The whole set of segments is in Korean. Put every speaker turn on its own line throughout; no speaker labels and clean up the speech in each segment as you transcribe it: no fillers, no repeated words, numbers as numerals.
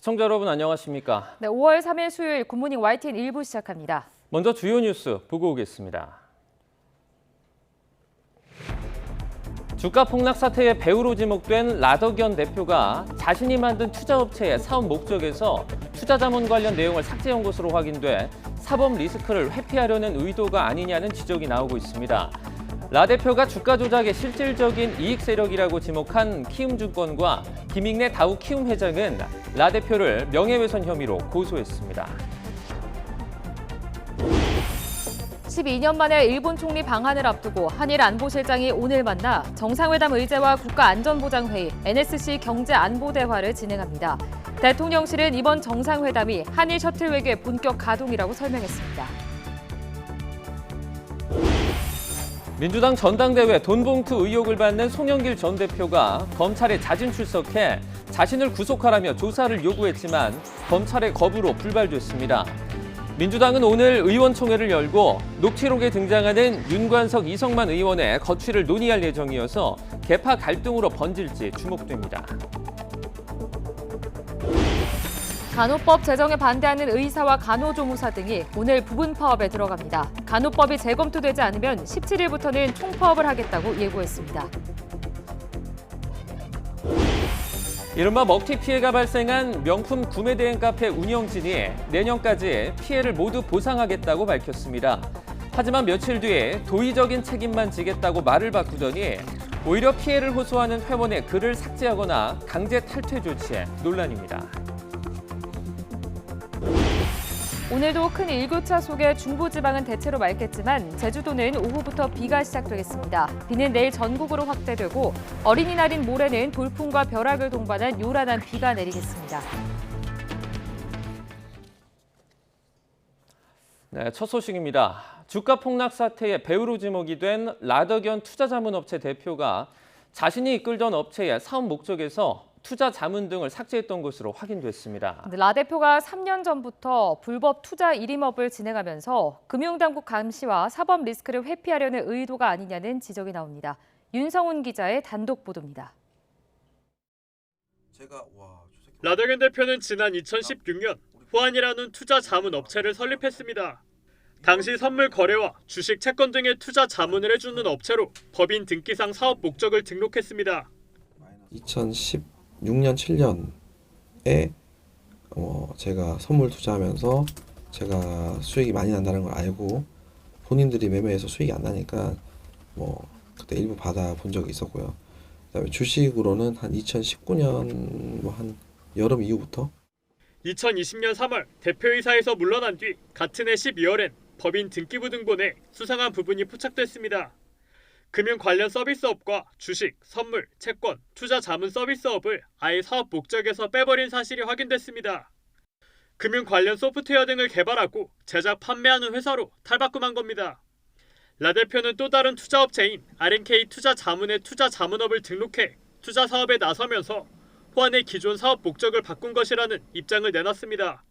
시청자 여러분 안녕하십니까?
네, 5월 3일 수요일 굿모닝 YTN 1부 시작합니다.
먼저 주요 뉴스 보고 오겠습니다. 주가 폭락 사태의 배우로 지목된 라더견 대표가 자신이 만든 투자업체의 사업 목적에서 투자자문 관련 내용을 삭제한 것으로 확인돼 사법 리스크를 회피하려는 의도가 아니냐는 지적이 나오고 있습니다. 라 대표가 주가 조작의 실질적인 이익 세력이라고 지목한 키움증권과 김익래 다우 키움 회장은 라 대표를 명예훼손 혐의로 고소했습니다.
12년 만에 일본 총리 방한을 앞두고 한일 안보실장이 오늘 만나 정상회담 의제와 국가안전보장회의, NSC 경제안보대화를 진행합니다. 대통령실은 이번 정상회담이 한일 셔틀 외교의 본격 가동이라고 설명했습니다.
민주당 전당대회 돈봉투 의혹을 받는 송영길 전 대표가 검찰에 자진 출석해 자신을 구속하라며 조사를 요구했지만 검찰의 거부로 불발됐습니다. 민주당은 오늘 의원총회를 열고 녹취록에 등장하는 윤관석, 이성만 의원의 거취를 논의할 예정이어서 계파 갈등으로 번질지 주목됩니다.
간호법 제정에 반대하는 의사와 간호조무사 등이 오늘 부분 파업에 들어갑니다. 간호법이 재검토되지 않으면 17일부터는 총파업을 하겠다고 예고했습니다.
이른바 먹튀 피해가 발생한 명품 구매 대행 카페 운영진이 내년까지 피해를 모두 보상하겠다고 밝혔습니다. 하지만 며칠 뒤에 도의적인 책임만 지겠다고 말을 바꾸더니 오히려 피해를 호소하는 회원의 글을 삭제하거나 강제 탈퇴 조치에 논란입니다.
오늘도 큰 일교차 속에 중부지방은 대체로 맑겠지만 제주도는 오후부터 비가 시작되겠습니다. 비는 내일 전국으로 확대되고 어린이날인 모레는 돌풍과 벼락을 동반한 요란한 비가 내리겠습니다.
네, 첫 소식입니다. 주가 폭락 사태의 배우로 지목이 된 라더견 투자자문업체 대표가 자신이 이끌던 업체의 사업 목적에서 투자 자문 등을 삭제했던 것으로 확인됐습니다.
라 대표가 3년 전부터 불법 투자 일임업을 진행하면서 금융당국 감시와 사법 리스크를 회피하려는 의도가 아니냐는 지적이 나옵니다. 윤성훈 기자의 단독 보도입니다.
라더견 대표는 지난 2016년 후안이라는 투자 자문 업체를 설립했습니다. 당시 선물 거래와 주식 채권 등의 투자 자문을 해주는 업체로 법인 등기상 사업 목적을 등록했습니다.
2016년, 7년에 제가 선물 투자하면서 제가 수익이 많이 난다는 걸 알고 본인들이 매매해서 수익이 안 나니까 그때 일부 받아본 적이 있었고요. 그다음에 주식으로는 한 2019년 한 여름 이후부터
2020년 3월 대표이사에서 물러난 뒤 같은 해 12월엔 법인 등기부 등본에 수상한 부분이 포착됐습니다. 금융 관련 서비스업과 주식, 선물, 채권, 투자 자문 서비스업을 아예 사업 목적에서 빼버린 사실이 확인됐습니다. 금융 관련 소프트웨어 등을 개발하고 제작, 판매하는 회사로 탈바꿈한 겁니다. 라 대표는 또 다른 투자업체인 R&K 투자 자문의 투자 자문업을 등록해 투자 사업에 나서면서 호환의 기존 사업 목적을 바꾼 것이라는 입장을 내놨습니다.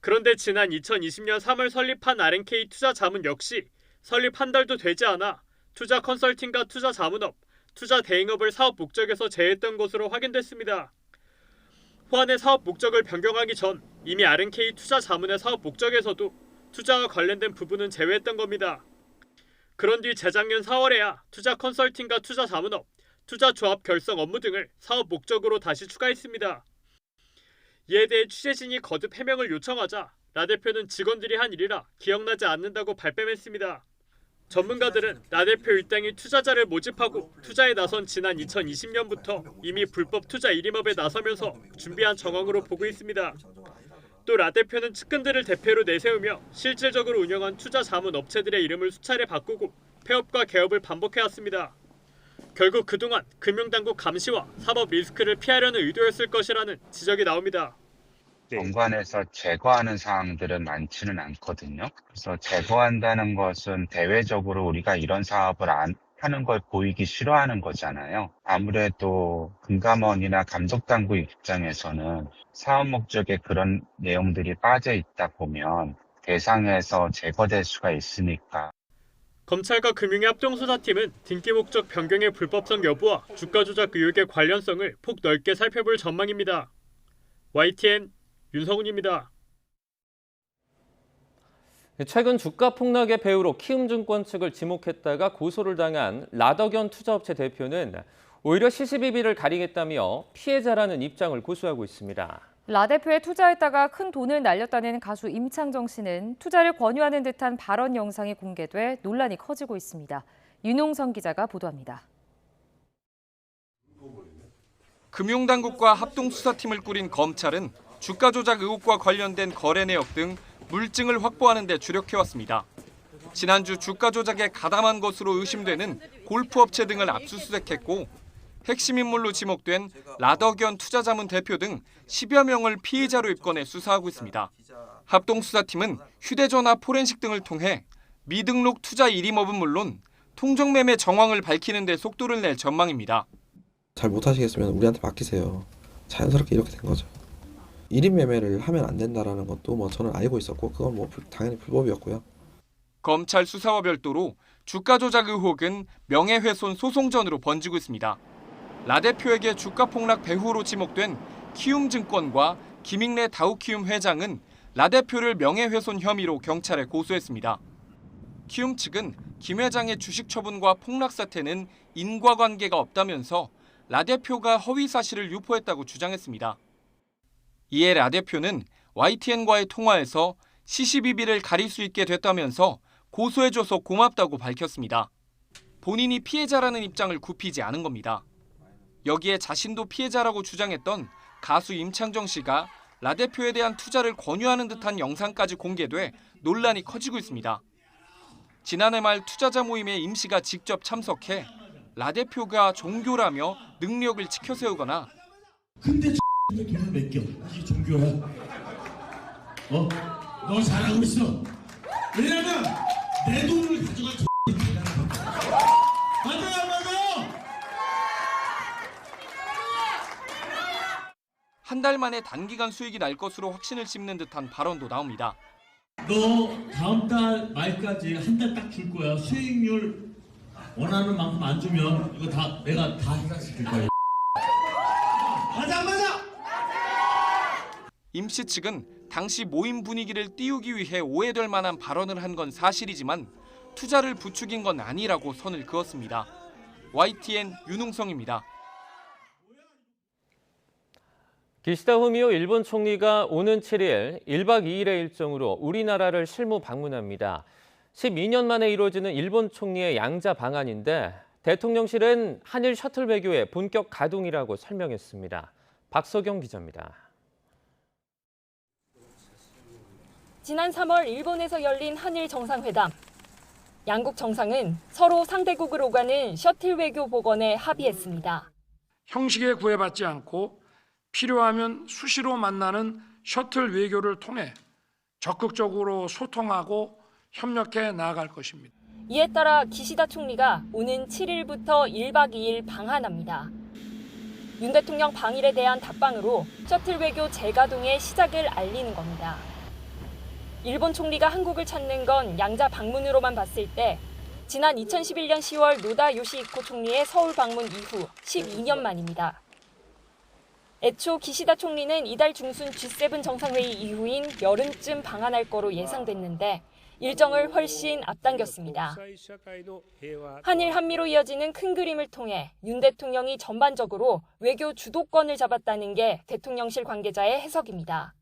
그런데 지난 2020년 3월 설립한 R&K 투자 자문 역시 설립 한 달도 되지 않아 투자 컨설팅과 투자 자문업, 투자 대행업을 사업 목적에서 제외했던 것으로 확인됐습니다. 호환의 사업 목적을 변경하기 전 이미 R&K 투자 자문의 사업 목적에서도 투자와 관련된 부분은 제외했던 겁니다. 그런 뒤 재작년 4월에야 투자 컨설팅과 투자 자문업, 투자 조합 결성 업무 등을 사업 목적으로 다시 추가했습니다. 이에 대해 취재진이 거듭 해명을 요청하자 라 대표는 직원들이 한 일이라 기억나지 않는다고 발뺌했습니다. 전문가들은 라 대표 일당이 투자자를 모집하고 투자에 나선 지난 2020년부터 이미 불법 투자 일임업에 나서면서 준비한 정황으로 보고 있습니다. 또 라 대표는 측근들을 대표로 내세우며 실질적으로 운영한 투자 자문 업체들의 이름을 수차례 바꾸고 폐업과 개업을 반복해왔습니다. 결국 그동안 금융당국 감시와 사법 리스크를 피하려는 의도였을 것이라는 지적이 나옵니다.
정관에서 제거하는 사항들은 많지는 않거든요. 그래서 제거한다는 것은 대외적으로 우리가 이런 사업을 안 하는 걸 보이기 싫어하는 거잖아요. 아무래도 금감원이나 감독당국 입장에서는 사업 목적에 그런 내용들이 빠져 있다 보면 대상에서 제거될 수가 있으니까.
검찰과 금융의 합동수사팀은 등기 목적 변경의 불법성 여부와 주가 조작 의혹의 관련성을 폭넓게 살펴볼 전망입니다. YTN 윤성훈입니다.
최근 주가 폭락의 배후로 키움증권 측을 지목했다가 고소를 당한 라더견 투자업체 대표는 오히려 시시비비를 가리겠다며 피해자라는 입장을 고수하고 있습니다.
라 대표에 투자했다가 큰 돈을 날렸다는 가수 임창정 씨는 투자를 권유하는 듯한 발언 영상이 공개돼 논란이 커지고 있습니다. 윤홍성 기자가 보도합니다.
금융당국과 합동수사팀을 꾸린 검찰은 주가 조작 의혹과 관련된 거래 내역 등 물증을 확보하는 데 주력해왔습니다. 지난주 주가 조작에 가담한 것으로 의심되는 골프업체 등을 압수수색했고 핵심 인물로 지목된 라더견 투자자문 대표 등 10여 명을 피의자로 입건해 수사하고 있습니다. 합동수사팀은 휴대전화 포렌식 등을 통해 미등록 투자 일임업은 물론 통정매매 정황을 밝히는 데 속도를 낼 전망입니다.
잘 못하시겠으면 우리한테 맡기세요. 자연스럽게 이렇게 된 거죠. 1인 매매를 하면 안 된다라는 것도 뭐 저는 알고 있었고 그건 뭐 당연히 불법이었고요.
검찰 수사와 별도로 주가 조작 의혹은 명예훼손 소송전으로 번지고 있습니다. 라 대표에게 주가 폭락 배후로 지목된 키움증권과 김익래 다우키움 회장은 라 대표를 명예훼손 혐의로 경찰에 고소했습니다. 키움 측은 김 회장의 주식 처분과 폭락 사태는 인과관계가 없다면서 라 대표가 허위 사실을 유포했다고 주장했습니다. 이에 라 대표는 YTN과의 통화에서 시시비비를 가릴 수 있게 됐다면서 고소해줘서 고맙다고 밝혔습니다. 본인이 피해자라는 입장을 굽히지 않은 겁니다. 여기에 자신도 피해자라고 주장했던 가수 임창정 씨가 라 대표에 대한 투자를 권유하는 듯한 영상까지 공개돼 논란이 커지고 있습니다. 지난해 말 투자자 모임에 임 씨가 직접 참석해 라 대표가 종교라며 능력을 치켜세우거나
근데 돈을 맡겨. 이게 종교야. 너 잘하고 있어. 왜냐면 내 돈을 가져가 맞아요.
한 달 만에 단기간 수익이 날 것으로 확신을 심는 듯한 발언도 나옵니다.
너 다음 달 말까지 한 달 딱 줄 거야. 수익률 원하는 만큼 안 주면 이거 다 내가 다 해결시킬 거야. 맞아 안 맞아?
임 씨 측은 당시 모임 분위기를 띄우기 위해 오해될 만한 발언을 한 건 사실이지만 투자를 부추긴 건 아니라고 선을 그었습니다. YTN 윤웅성입니다.
기시다 후미오 일본 총리가 오는 7일 1박 2일의 일정으로 우리나라를 실무 방문합니다. 12년 만에 이루어지는 일본 총리의 양자 방한인데 대통령실은 한일 셔틀 외교의 본격 가동이라고 설명했습니다. 박서경 기자입니다.
지난 3월 일본에서 열린 한일 정상회담. 양국 정상은 서로 상대국을 오가는 셔틀 외교 복원에 합의했습니다.
형식에 구애받지 않고 필요하면 수시로 만나는 셔틀 외교를 통해 적극적으로 소통하고 협력해 나아갈 것입니다.
이에 따라 기시다 총리가 오는 7일부터 1박 2일 방한합니다. 윤 대통령 방일에 대한 답방으로 셔틀 외교 재가동의 시작을 알리는 겁니다. 일본 총리가 한국을 찾는 건 양자 방문으로만 봤을 때 지난 2011년 10월 노다 요시히코 총리의 서울 방문 이후 12년 만입니다. 애초 기시다 총리는 이달 중순 G7 정상회의 이후인 여름쯤 방한할 거로 예상됐는데 일정을 훨씬 앞당겼습니다. 한일 한미로 이어지는 큰 그림을 통해 윤 대통령이 전반적으로 외교 주도권을 잡았다는 게 대통령실 관계자의 해석입니다.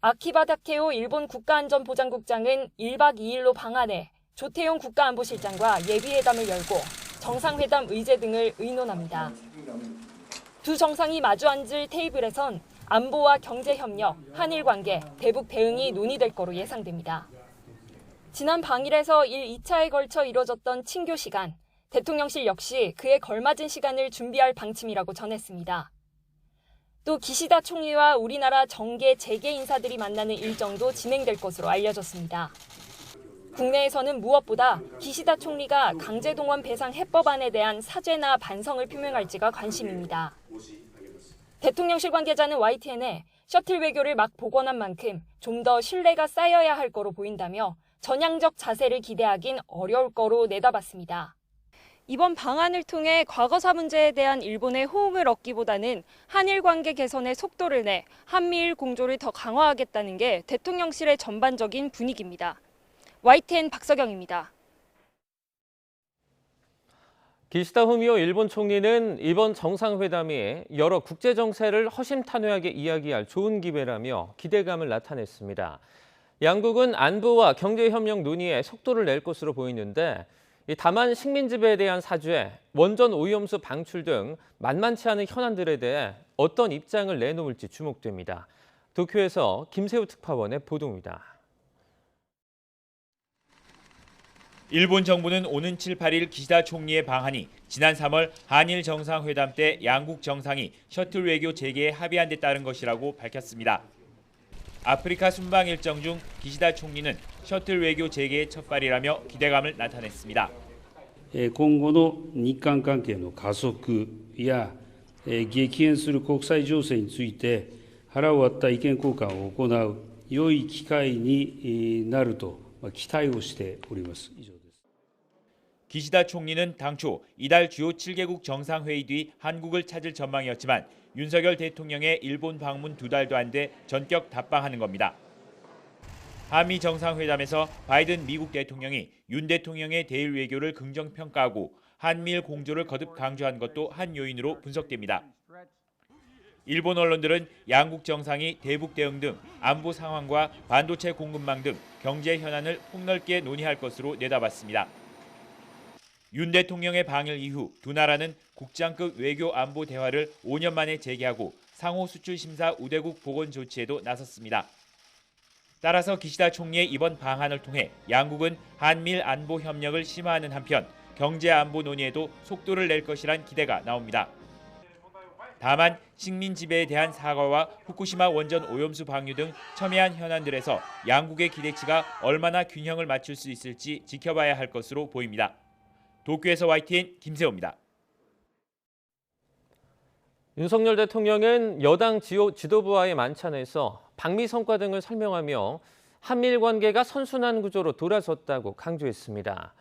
아키바 다케오 일본 국가안전보장국장은 1박 2일로 방한해 조태용 국가안보실장과 예비회담을 열고 정상회담 의제 등을 의논합니다. 두 정상이 마주 앉을 테이블에선 안보와 경제협력, 한일 관계, 대북 대응이 논의될 거로 예상됩니다. 지난 방일에서 2차에 걸쳐 이뤄졌던 친교 시간, 대통령실 역시 그에 걸맞은 시간을 준비할 방침이라고 전했습니다. 또 기시다 총리와 우리나라 정계 재계 인사들이 만나는 일정도 진행될 것으로 알려졌습니다. 국내에서는 무엇보다 기시다 총리가 강제동원 배상 해법안에 대한 사죄나 반성을 표명할지가 관심입니다. 대통령실 관계자는 YTN에 셔틀 외교를 막 복원한 만큼 좀 더 신뢰가 쌓여야 할 거로 보인다며 전향적 자세를 기대하긴 어려울 거로 내다봤습니다. 이번 방안을 통해 과거사 문제에 대한 일본의 호응을 얻기보다는 한일 관계 개선에 속도를 내 한미일 공조를 더 강화하겠다는 게 대통령실의 전반적인 분위기입니다. YTN 박서경입니다.
기시다 후미오 일본 총리는 이번 정상회담이 여러 국제 정세를 허심탄회하게 이야기할 좋은 기회라며 기대감을 나타냈습니다. 양국은 안보와 경제협력 논의에 속도를 낼 것으로 보이는데 다만 식민 지배에 대한 사죄, 원전 오염수 방출 등 만만치 않은 현안들에 대해 어떤 입장을 내놓을지 주목됩니다. 도쿄에서 김세우 특파원의 보도입니다.
일본 정부는 오는 7, 8일 기시다 총리의 방한이 지난 3월 한일 정상회담 때 양국 정상이 셔틀 외교 재개에 합의한 데 따른 것이라고 밝혔습니다. 아프리카 순방 일정 중 기시다 총리는 셔틀 외교 재개의 첫발이라며 기대감을 나타냈습니다.
今後の日韓関係の加速や激変する国際情勢について腹を割った意見交換を行う良い機会になると期待をしております。以上です。
기시다 총리는 당초 이달 주요 7개국 정상회의 뒤 한국을 찾을 전망이었지만 윤석열 대통령의 일본 방문 2달도 안 돼 전격 답방하는 겁니다. 한미 정상회담에서 바이든 미국 대통령이 윤 대통령의 대일 외교를 긍정평가하고 한미일 공조를 거듭 강조한 것도 한 요인으로 분석됩니다. 일본 언론들은 양국 정상이 대북 대응 등 안보 상황과 반도체 공급망 등 경제 현안을 폭넓게 논의할 것으로 내다봤습니다. 윤 대통령의 방일 이후 두 나라는 국장급 외교 안보 대화를 5년 만에 재개하고 상호 수출 심사 우대국 복원 조치에도 나섰습니다. 따라서 기시다 총리의 이번 방한을 통해 양국은 한미일 안보 협력을 심화하는 한편 경제 안보 논의에도 속도를 낼 것이란 기대가 나옵니다. 다만 식민 지배에 대한 사과와 후쿠시마 원전 오염수 방류 등 첨예한 현안들에서 양국의 기대치가 얼마나 균형을 맞출 수 있을지 지켜봐야 할 것으로 보입니다. 도쿄에서 YTN 김세호입니다.
윤석열 대통령은 여당 지도부와의 만찬에서 방미 성과 등을 설명하며 한미일 관계가 선순환 구조로 돌아섰다고 강조했습니다.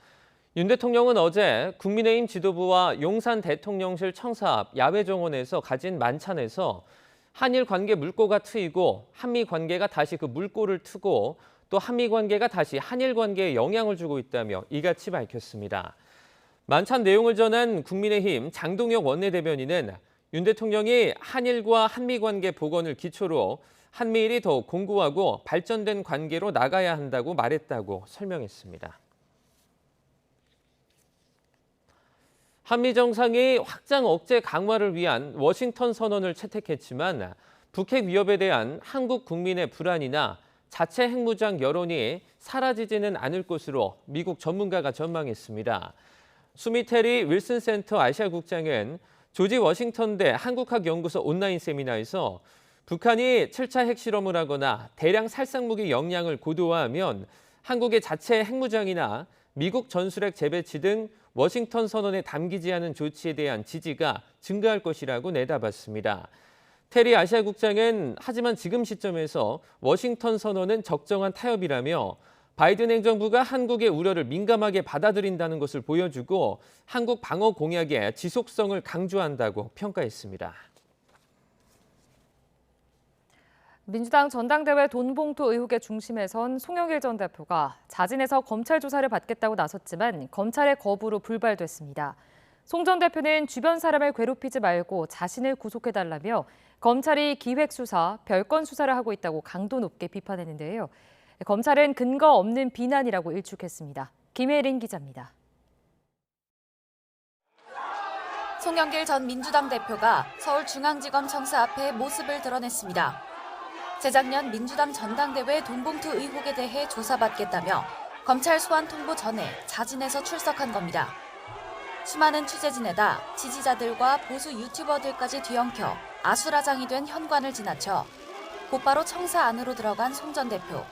윤 대통령은 어제 국민의힘 지도부와 용산 대통령실 청사 앞 야외 정원에서 가진 만찬에서 한일 관계 물꼬가 트이고 한미 관계가 다시 그 물꼬를 트고 또 한미 관계가 다시 한일 관계에 영향을 주고 있다며 이같이 밝혔습니다. 만찬 내용을 전한 국민의힘 장동혁 원내대변인은 윤 대통령이 한일과 한미 관계 복원을 기초로 한미일이 더욱 공고하고 발전된 관계로 나가야 한다고 말했다고 설명했습니다. 한미 정상이 확장 억제 강화를 위한 워싱턴 선언을 채택했지만 북핵 위협에 대한 한국 국민의 불안이나 자체 핵무장 여론이 사라지지는 않을 것으로 미국 전문가가 전망했습니다. 수미테리 윌슨 센터 아시아국장은 조지 워싱턴대 한국학연구소 온라인 세미나에서 북한이 7차 핵실험을 하거나 대량 살상무기 역량을 고도화하면 한국의 자체 핵무장이나 미국 전술핵 재배치 등 워싱턴 선언에 담기지 않은 조치에 대한 지지가 증가할 것이라고 내다봤습니다. 테리 아시아국장은 하지만 지금 시점에서 워싱턴 선언은 적정한 타협이라며 바이든 행정부가 한국의 우려를 민감하게 받아들인다는 것을 보여주고 한국 방어 공약의 지속성을 강조한다고 평가했습니다.
민주당 전당대회 돈봉투 의혹의 중심에 선 송영길 전 대표가 자진해서 검찰 조사를 받겠다고 나섰지만 검찰의 거부로 불발됐습니다. 송 전 대표는 주변 사람을 괴롭히지 말고 자신을 구속해달라며 검찰이 기획수사, 별건 수사를 하고 있다고 강도 높게 비판했는데요. 검찰은 근거 없는 비난이라고 일축했습니다. 김혜린 기자입니다.
송영길 전 민주당 대표가 서울중앙지검 청사 앞에 모습을 드러냈습니다. 재작년 민주당 전당대회 돈봉투 의혹에 대해 조사받겠다며 검찰 소환 통보 전에 자진해서 출석한 겁니다. 수많은 취재진에다 지지자들과 보수 유튜버들까지 뒤엉켜 아수라장이 된 현관을 지나쳐 곧바로 청사 안으로 들어간 송 전 대표.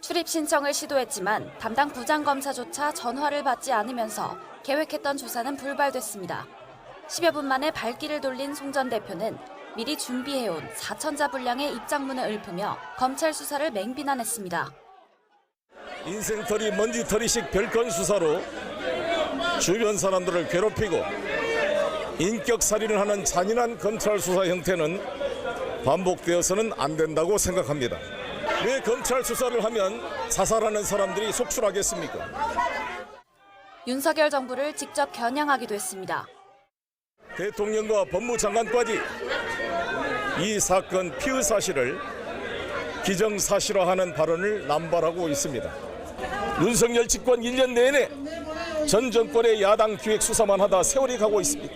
출입 신청을 시도했지만 담당 부장검사조차 전화를 받지 않으면서 계획했던 조사는 불발됐습니다. 10여 분 만에 발길을 돌린 송 전 대표는 미리 준비해온 4,000자 분량의 입장문을 읊으며 검찰 수사를 맹비난했습니다.
인생털이 먼지털이식 별건 수사로 주변 사람들을 괴롭히고 인격살인을 하는 잔인한 검찰 수사 형태는 반복되어서는 안 된다고 생각합니다. 왜 검찰 수사를 하면 자살하는 사람들이 속출하겠습니까?
윤석열 정부를 직접 겨냥하기도 했습니다.
대통령과 법무장관까지 이 사건 피의 사실을 기정사실화하는 발언을 남발하고 있습니다. 윤석열 집권 1년 내내 전 정권의 야당 기획 수사만 하다 세월이 가고 있습니다.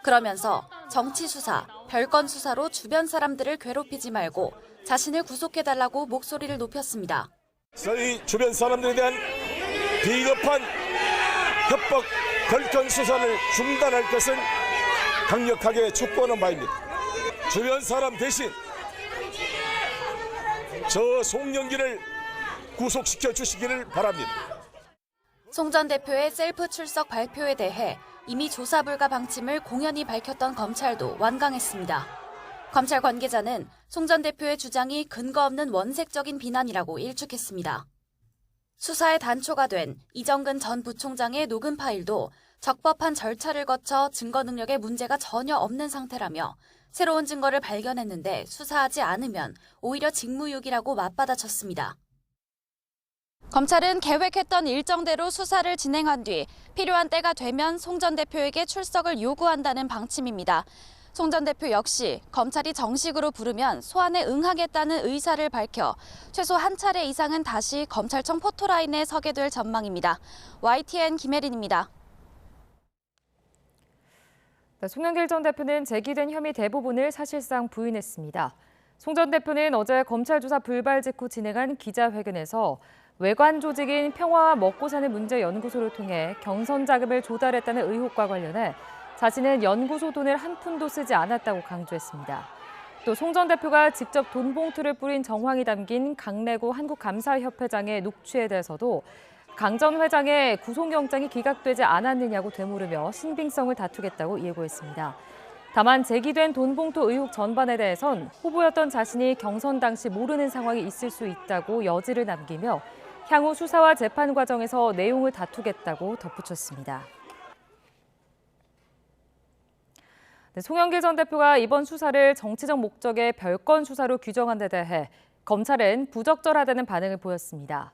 그러면서 정치 수사, 별건 수사로 주변 사람들을 괴롭히지 말고 자신을 구속해달라고 목소리를 높였습니다.
저희 주변 사람들에 대한 비겁한 협박, 별건 수사를 중단할 것을 강력하게 촉구하는 바입니다. 주변 사람 대신 저 송영길을 구속시켜 주시기를 바랍니다.
송 전 대표의 셀프 출석 발표에 대해 이미 조사 불가 방침을 공연히 밝혔던 검찰도 완강했습니다. 검찰 관계자는 송 전 대표의 주장이 근거 없는 원색적인 비난이라고 일축했습니다. 수사의 단초가 된 이정근 전 부총장의 녹음 파일도 적법한 절차를 거쳐 증거 능력에 문제가 전혀 없는 상태라며 새로운 증거를 발견했는데 수사하지 않으면 오히려 직무유기라고 맞받아쳤습니다. 검찰은 계획했던 일정대로 수사를 진행한 뒤 필요한 때가 되면 송 전 대표에게 출석을 요구한다는 방침입니다. 송 전 대표 역시 검찰이 정식으로 부르면 소환에 응하겠다는 의사를 밝혀 최소 한 차례 이상은 다시 검찰청 포토라인에 서게 될 전망입니다. YTN 김혜린입니다.
송영길 전 대표는 제기된 혐의 대부분을 사실상 부인했습니다. 송 전 대표는 어제 검찰 조사 불발 직후 진행한 기자회견에서 외관 조직인 평화와 먹고 사는 문제 연구소를 통해 경선 자금을 조달했다는 의혹과 관련해 자신은 연구소 돈을 한 푼도 쓰지 않았다고 강조했습니다. 또 송 전 대표가 직접 돈 봉투를 뿌린 정황이 담긴 강래구 한국감사협회장의 녹취에 대해서도 강 전 회장의 구속영장이 기각되지 않았느냐고 되물으며 신빙성을 다투겠다고 예고했습니다. 다만 제기된 돈 봉투 의혹 전반에 대해선 후보였던 자신이 경선 당시 모르는 상황이 있을 수 있다고 여지를 남기며 향후 수사와 재판 과정에서 내용을 다투겠다고 덧붙였습니다. 송영길 전 대표가 이번 수사를 정치적 목적의 별건 수사로 규정한 데 대해 검찰은 부적절하다는 반응을 보였습니다.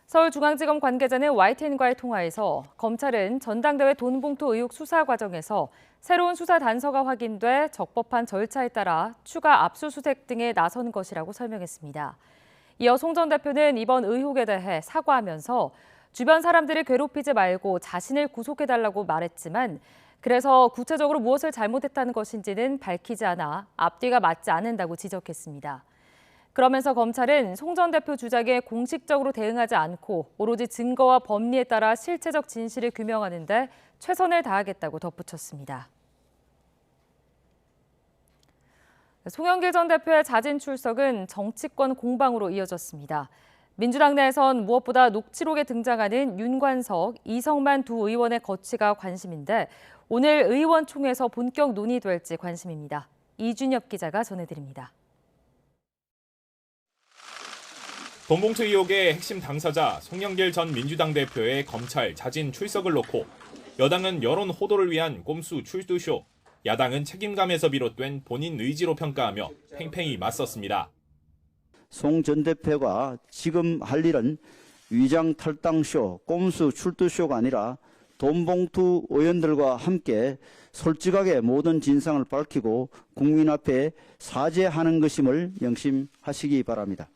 서울중앙지검 관계자는 YTN과의 통화에서 검찰은 전당대회 돈봉투 의혹 수사 과정에서 새로운 수사 단서가 확인돼 적법한 절차에 따라 추가 압수수색 등에 나선 것이라고 설명했습니다. 이어 송 전 대표는 이번 의혹에 대해 사과하면서 주변 사람들을 괴롭히지 말고 자신을 구속해달라고 말했지만 그래서 구체적으로 무엇을 잘못했다는 것인지는 밝히지 않아 앞뒤가 맞지 않는다고 지적했습니다. 그러면서 검찰은 송 전 대표 주장에 공식적으로 대응하지 않고 오로지 증거와 법리에 따라 실체적 진실을 규명하는 데 최선을 다하겠다고 덧붙였습니다. 송영길 전 대표의 자진 출석은 정치권 공방으로 이어졌습니다. 민주당 내에선 무엇보다 녹취록에 등장하는 윤관석, 이성만 두 의원의 거취가 관심인데 오늘 의원총회에서 본격 논의될지 관심입니다. 이준엽 기자가 전해드립니다.
돈봉투 의혹의 핵심 당사자 송영길 전 민주당 대표의 검찰 자진 출석을 놓고 여당은 여론 호도를 위한 꼼수 출두쇼, 야당은 책임감에서 비롯된 본인 의지로 평가하며 팽팽히 맞섰습니다.
송 전 대표가 지금 할 일은 위장 탈당쇼, 꼼수 출두쇼가 아니라 돈봉투 의원들과 함께 솔직하게 모든 진상을 밝히고 국민 앞에 사죄하는 것임을 명심하시기 바랍니다.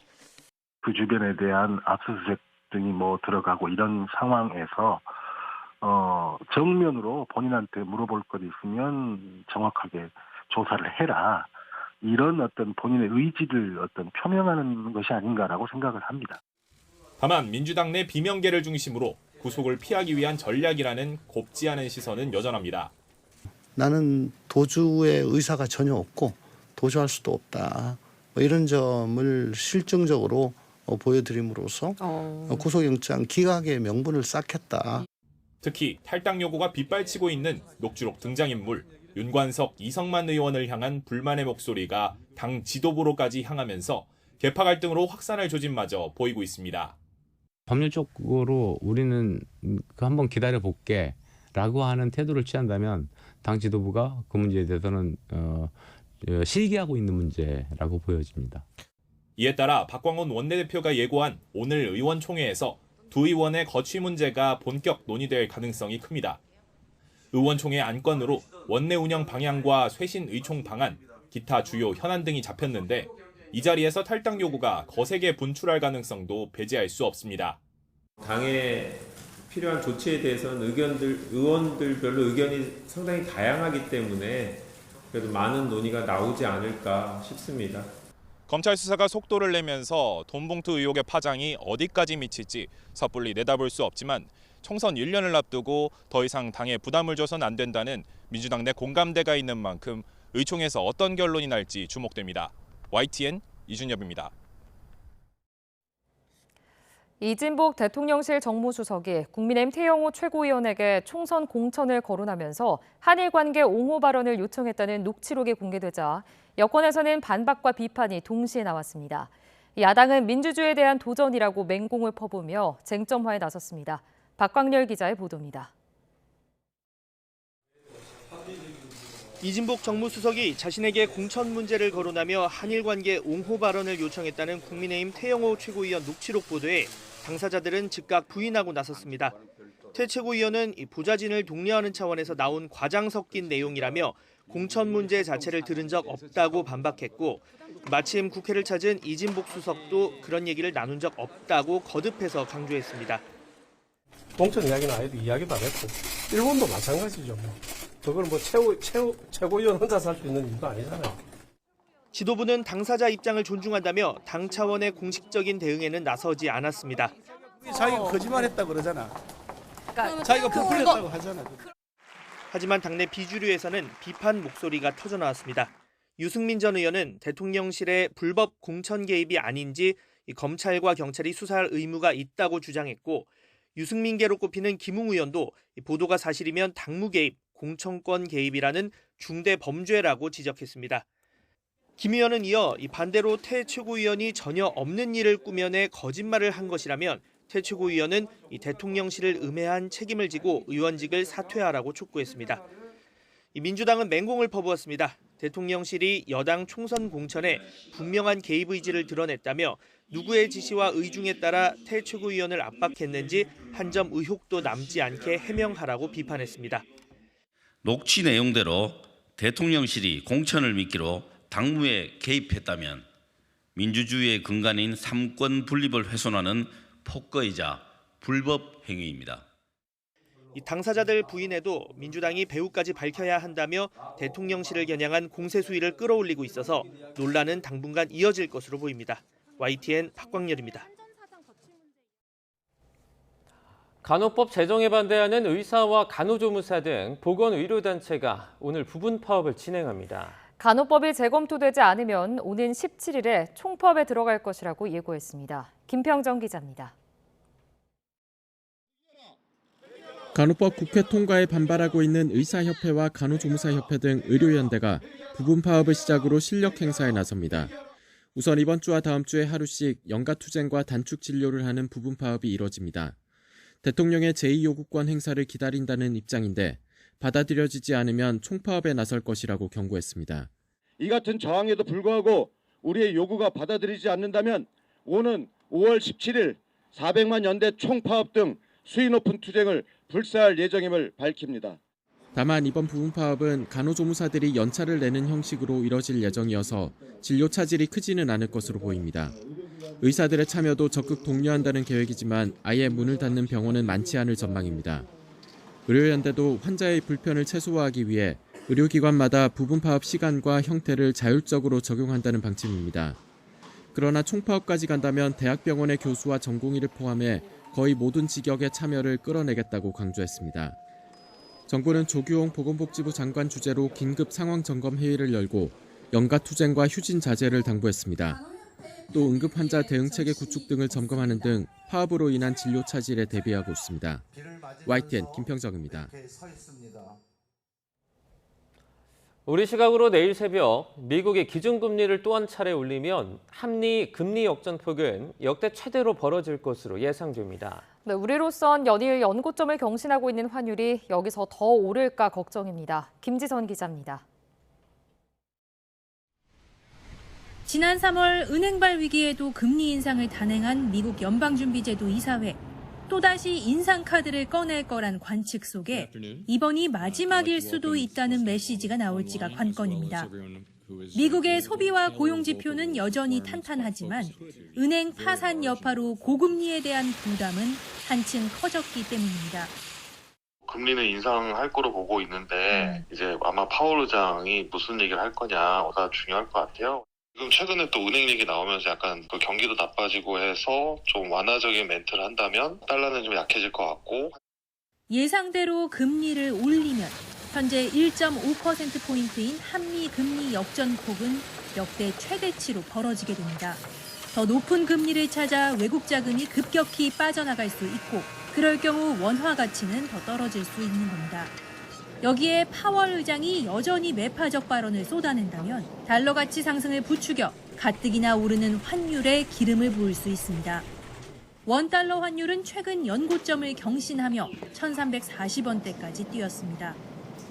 그 주변에 대한 압수수색 등이 들어가고 이런 상황에서 정면으로 본인한테 물어볼 것 있으면 정확하게 조사를 해라. 이런 어떤 본인의 의지를 표명하는 것이 아닌가라고 생각을 합니다.
다만 민주당 내 비명계를 중심으로 구속을 피하기 위한 전략이라는 곱지 않은 시선은 여전합니다.
나는 도주의 의사가 전혀 없고 도주할 수도 없다. 이런 점을 실증적으로 보여드림으로써 구속영장 기각의 명분을 쌓겠다.
특히 탈당 요구가 빗발치고 있는 녹취록 등장인물 윤관석, 이성만 의원을 향한 불만의 목소리가 당 지도부로까지 향하면서 계파 갈등으로 확산할 조짐마저 보이고 있습니다.
법률적으로 우리는 한번 기다려 볼게라고 하는 태도를 취한다면 당 지도부가 그 문제에 대해서는 실기하고 있는 문제라고 보여집니다.
이에 따라 박광원 원내대표가 예고한 오늘 의원총회에서 두 의원의 거취 문제가 본격 논의될 가능성이 큽니다. 의원총회 안건으로 원내 운영 방향과 쇄신 의총 방안, 기타 주요 현안 등이 잡혔는데 이 자리에서 탈당 요구가 거세게 분출할 가능성도 배제할 수 없습니다.
당에 필요한 조치에 대해서는 의원들별로 의견이 상당히 다양하기 때문에 그래도 많은 논의가 나오지 않을까 싶습니다.
검찰 수사가 속도를 내면서 돈봉투 의혹의 파장이 어디까지 미칠지 섣불리 내다볼 수 없지만 총선 1년을 앞두고 더 이상 당에 부담을 줘서는 안 된다는 민주당 내 공감대가 있는 만큼 의총에서 어떤 결론이 날지 주목됩니다. YTN 이준엽입니다.
이진복 대통령실 정무수석이 국민의힘 태영호 최고위원에게 총선 공천을 거론하면서 한일 관계 옹호 발언을 요청했다는 녹취록이 공개되자 여권에서는 반박과 비판이 동시에 나왔습니다. 야당은 민주주의에 대한 도전이라고 맹공을 퍼부으며 쟁점화에 나섰습니다. 박광렬 기자의 보도입니다.
이진복 정무수석이 자신에게 공천 문제를 거론하며 한일 관계 옹호 발언을 요청했다는 국민의힘 태영호 최고위원 녹취록 보도에 당사자들은 즉각 부인하고 나섰습니다. 태 최고위원은 보좌진을 독려하는 차원에서 나온 과장 섞인 내용이라며 공천 문제 자체를 들은 적 없다고 반박했고 마침 국회를 찾은 이진복 수석도 그런 얘기를 나눈 적 없다고 거듭해서 강조했습니다.
공천 이야기는 아예도 이야기도 안 했고 일본도 마찬가지죠. 그걸 최고위원 혼자서 할 수 있는 일도 아니잖아요.
지도부는 당사자 입장을 존중한다며 당 차원의 공식적인 대응에는 나서지 않았습니다.
자기가 거짓말했다고 그러잖아. 자기가 부풀렸다고 하잖아.
하지만 당내 비주류에서는 비판 목소리가 터져나왔습니다. 유승민 전 의원은 대통령실의 불법 공천 개입이 아닌지 검찰과 경찰이 수사할 의무가 있다고 주장했고 유승민계로 꼽히는 김웅 의원도 보도가 사실이면 당무 개입, 공천권 개입이라는 중대 범죄라고 지적했습니다. 김 의원은 이어 반대로 태 최고위원이 전혀 없는 일을 꾸며내 거짓말을 한 것이라면 태 최고위원은 대통령실을 음해한 책임을 지고 의원직을 사퇴하라고 촉구했습니다. 민주당은 맹공을 퍼부었습니다. 대통령실이 여당 총선 공천에 분명한 개입 의지를 드러냈다며 누구의 지시와 의중에 따라 태 최고위원을 압박했는지 한 점 의혹도 남지 않게 해명하라고 비판했습니다.
녹취 내용대로 대통령실이 공천을 미끼로 당무에 개입했다면 민주주의의 근간인 삼권 분립을 훼손하는 폭거이자 불법 행위입니다.
당사자들 부인에도 민주당이 배후까지 밝혀야 한다며 대통령실을 겨냥한 공세 수위를 끌어올리고 있어서 논란은 당분간 이어질 것으로 보입니다. YTN 박광렬입니다.
간호법 제정에 반대하는 의사와 간호조무사 등 보건의료단체가 오늘 부분 파업을 진행합니다.
간호법이 재검토되지 않으면 오는 17일에 총파업에 들어갈 것이라고 예고했습니다. 김평정 기자입니다.
간호법 국회 통과에 반발하고 있는 의사협회와 간호조무사협회 등 의료연대가 부분 파업을 시작으로 실력 행사에 나섭니다. 우선 이번 주와 다음 주에 하루씩 연가투쟁과 단축 진료를 하는 부분 파업이 이뤄집니다. 대통령의 제2요구권 행사를 기다린다는 입장인데 받아들여지지 않으면 총파업에 나설 것이라고 경고했습니다.
이 같은 저항에도 불구하고 우리의 요구가 받아들이지 않는다면 오는 5월 17일 400만 연대 총파업 등 수위 높은 투쟁을 불사할 예정임을 밝힙니다.
다만 이번 부분 파업은 간호조무사들이 연차를 내는 형식으로 이뤄질 예정이어서 진료 차질이 크지는 않을 것으로 보입니다. 의사들의 참여도 적극 독려한다는 계획이지만 아예 문을 닫는 병원은 많지 않을 전망입니다. 의료연대도 환자의 불편을 최소화하기 위해 의료기관마다 부분 파업 시간과 형태를 자율적으로 적용한다는 방침입니다. 그러나 총파업까지 간다면 대학병원의 교수와 전공의를 포함해 거의 모든 직역의 참여를 끌어내겠다고 강조했습니다. 정부는 조규홍 보건복지부 장관 주재로 긴급 상황 점검 회의를 열고 연가투쟁과 휴진 자제를 당부했습니다. 또 응급 환자 대응 체계 구축 등을 점검하는 등 파업으로 인한 진료 차질에 대비하고 있습니다. YTN 김평정입니다.
우리 시각으로 내일 새벽 미국이 기준금리를 또 한 차례 올리면 한미 금리 역전폭은 역대 최대로 벌어질 것으로 예상됩니다.
네, 우리로선 연일 연고점을 경신하고 있는 환율이 여기서 더 오를까 걱정입니다. 김지선 기자입니다.
지난 3월 은행발 위기에도 금리 인상을 단행한 미국 연방준비제도 이사회. 또다시 인상카드를 꺼낼 거란 관측 속에 이번이 마지막일 수도 있다는 메시지가 나올지가 관건입니다. 미국의 소비와 고용 지표는 여전히 탄탄하지만 은행 파산 여파로 고금리에 대한 부담은 한층 커졌기 때문입니다.
금리는 인상할 거로 보고 있는데 이제 아마 파월 의장이 무슨 얘기를 할 거냐가 중요할 것 같아요. 지금 최근에 또 은행 얘기 나오면서 약간 그 경기도 나빠지고 해서 좀 완화적인 멘트를 한다면 달러는 좀 약해질 것 같고.
예상대로 금리를 올리면 현재 1.5%포인트인 한미 금리 역전폭은 역대 최대치로 벌어지게 됩니다. 더 높은 금리를 찾아 외국 자금이 급격히 빠져나갈 수 있고 그럴 경우 원화 가치는 더 떨어질 수 있는 겁니다. 여기에 파월 의장이 여전히 매파적 발언을 쏟아낸다면 달러 가치 상승을 부추겨 가뜩이나 오르는 환율에 기름을 부을 수 있습니다. 원달러 환율은 최근 연고점을 경신하며 1,340원대까지 뛰었습니다.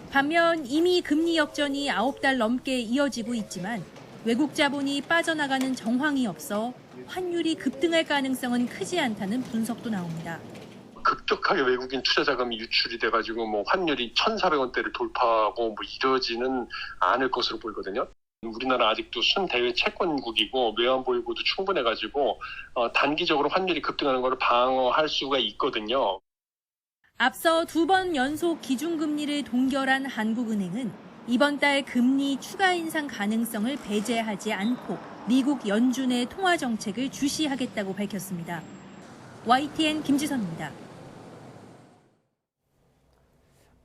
반면 이미 금리 역전이 9달 넘게 이어지고 있지만 외국 자본이 빠져나가는 정황이 없어 환율이 급등할 가능성은 크지 않다는 분석도 나옵니다.
급격하게 외국인 투자 자금이 유출이 돼가지고 환율이 1,400원대를 돌파하고 이러지는 않을 것으로 보이거든요. 우리나라 아직도 순대외 채권국이고 외환 보유고도 충분해가지고 단기적으로 환율이 급등하는 것을 방어할 수가 있거든요.
앞서 2번 연속 기준금리를 동결한 한국은행은 이번 달 금리 추가 인상 가능성을 배제하지 않고 미국 연준의 통화 정책을 주시하겠다고 밝혔습니다. YTN 김지선입니다.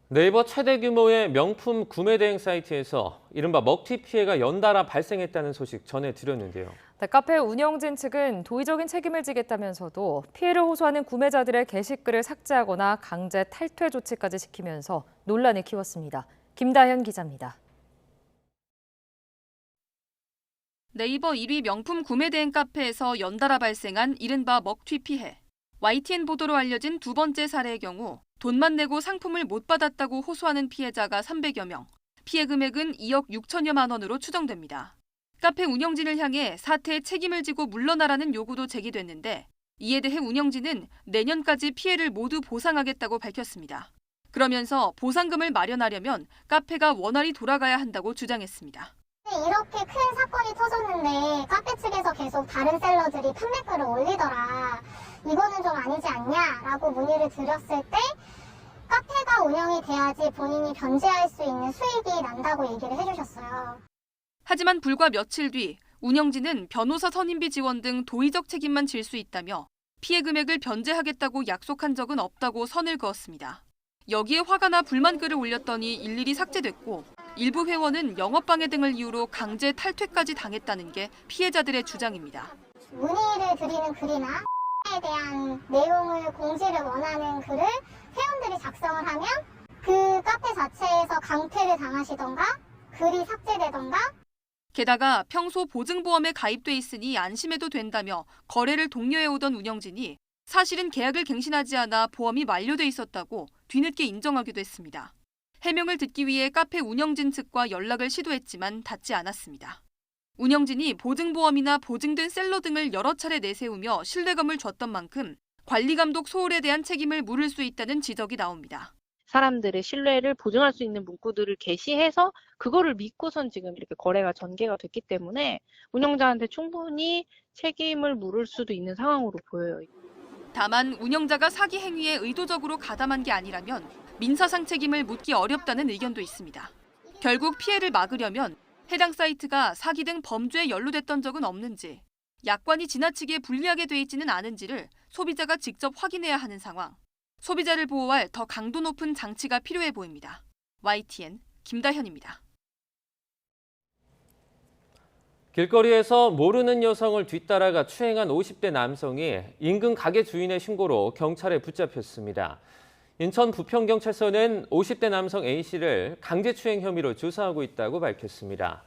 네이버 최대 규모의 명품 구매 대행 사이트에서 이른바 먹튀 피해가 연달아 발생했다는 소식 전해드렸는데요.
네, 카페 운영진 측은 도의적인 책임을 지겠다면서도 피해를 호소하는 구매자들의 게시글을 삭제하거나 강제 탈퇴 조치까지 시키면서 논란을 키웠습니다. 김다현 기자입니다.
네이버 1위 명품 구매 대행 카페에서 연달아 발생한 이른바 먹튀 피해. YTN 보도로 알려진 두 번째 사례의 경우 돈만 내고 상품을 못 받았다고 호소하는 피해자가 300여 명, 피해 금액은 2억 6천여만 원으로 추정됩니다. 카페 운영진을 향해 사태의 책임을 지고 물러나라는 요구도 제기됐는데 이에 대해 운영진은 내년까지 피해를 모두 보상하겠다고 밝혔습니다. 그러면서 보상금을 마련하려면 카페가 원활히 돌아가야 한다고 주장했습니다.
이렇게 큰 사건이 터졌는데 카페 측에서 계속 다른 셀러들이 판매글을 올리더라. 이거는 좀 아니지 않냐라고 문의를 드렸을 때 카페가 운영이 돼야지 본인이 변제할 수 있는 수익이 난다고 얘기를 해주셨어요.
하지만 불과 며칠 뒤 운영진은 변호사 선임비 지원 등 도의적 책임만 질 수 있다며 피해 금액을 변제하겠다고 약속한 적은 없다고 선을 그었습니다. 여기에 화가 나 불만글을 올렸더니 일일이 삭제됐고 일부 회원은 영업방해 등을 이유로 강제 탈퇴까지 당했다는 게 피해자들의 주장입니다.
문의를 드리는 글이나 에 대한 내용을 공지를 원하는 글을 회원들이 작성을 하면 그 카페 자체에서 강퇴를 당하시던가 글이 삭제되던가.
게다가 평소 보증보험에 가입돼 있으니 안심해도 된다며 거래를 독려해오던 운영진이 사실은 계약을 갱신하지 않아 보험이 만료돼 있었다고 뒤늦게 인정하기도 했습니다. 해명을 듣기 위해 카페 운영진 측과 연락을 시도했지만 닿지 않았습니다. 운영진이 보증보험이나 보증된 셀러 등을 여러 차례 내세우며 신뢰감을 줬던 만큼 관리감독 소홀에 대한 책임을 물을 수 있다는 지적이 나옵니다.
사람들의 신뢰를 보증할 수 있는 문구들을 게시해서 그거를 믿고선 지금 이렇게 거래가 전개가 됐기 때문에 운영자한테 충분히 책임을 물을 수도 있는 상황으로 보여요.
다만 운영자가 사기 행위에 의도적으로 가담한 게 아니라면 민사상 책임을 묻기 어렵다는 의견도 있습니다. 결국 피해를 막으려면 해당 사이트가 사기 등 범죄에 연루됐던 적은 없는지, 약관이 지나치게 불리하게 돼 있지는 않은지를 소비자가 직접 확인해야 하는 상황. 소비자를 보호할 더 강도 높은 장치가 필요해 보입니다. YTN 김다현입니다.
길거리에서 모르는 여성을 뒤따라가 추행한 50대 남성이 인근 가게 주인의 신고로 경찰에 붙잡혔습니다. 인천 부평경찰서는 50대 남성 A씨를 강제추행 혐의로 조사하고 있다고 밝혔습니다.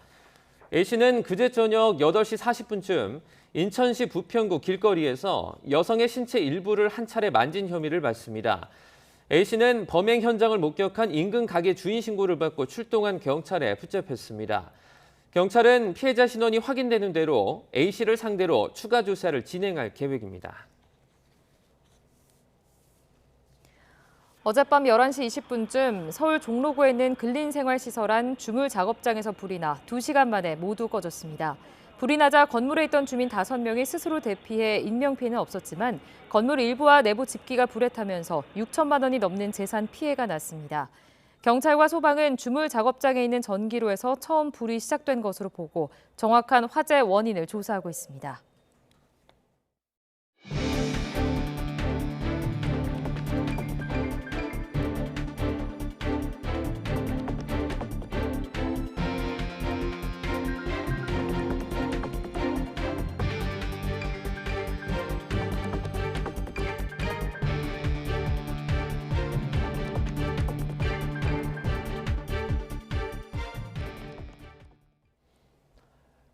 A씨는 그제 저녁 8시 40분쯤 인천시 부평구 길거리에서 여성의 신체 일부를 한 차례 만진 혐의를 받습니다. A씨는 범행 현장을 목격한 인근 가게 주인 신고를 받고 출동한 경찰에 붙잡혔습니다. 경찰은 피해자 신원이 확인되는 대로 A씨를 상대로 추가 조사를 진행할 계획입니다.
어젯밤 11시 20분쯤 서울 종로구에 있는 근린생활시설 안 주물 작업장에서 불이 나 2시간 만에 모두 꺼졌습니다. 불이 나자 건물에 있던 주민 5명이 스스로 대피해 인명피해는 없었지만 건물 일부와 내부 집기가 불에 타면서 6천만 원이 넘는 재산 피해가 났습니다. 경찰과 소방은 주물 작업장에 있는 전기로에서 처음 불이 시작된 것으로 보고 정확한 화재 원인을 조사하고 있습니다.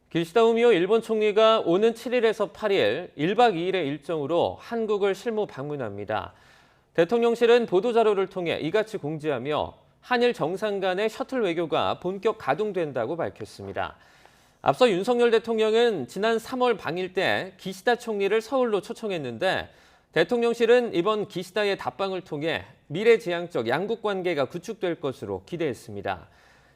기시다 후미오 일본 총리가 오는 7일에서 8일 1박 2일의 일정으로 한국을 실무 방문합니다. 대통령실은 보도자료를 통해 이같이 공지하며 한일 정상 간의 셔틀 외교가 본격 가동된다고 밝혔습니다. 앞서 윤석열 대통령은 지난 3월 방일 때 기시다 총리를 서울로 초청했는데 대통령실은 이번 기시다의 답방을 통해 미래지향적 양국 관계가 구축될 것으로 기대했습니다.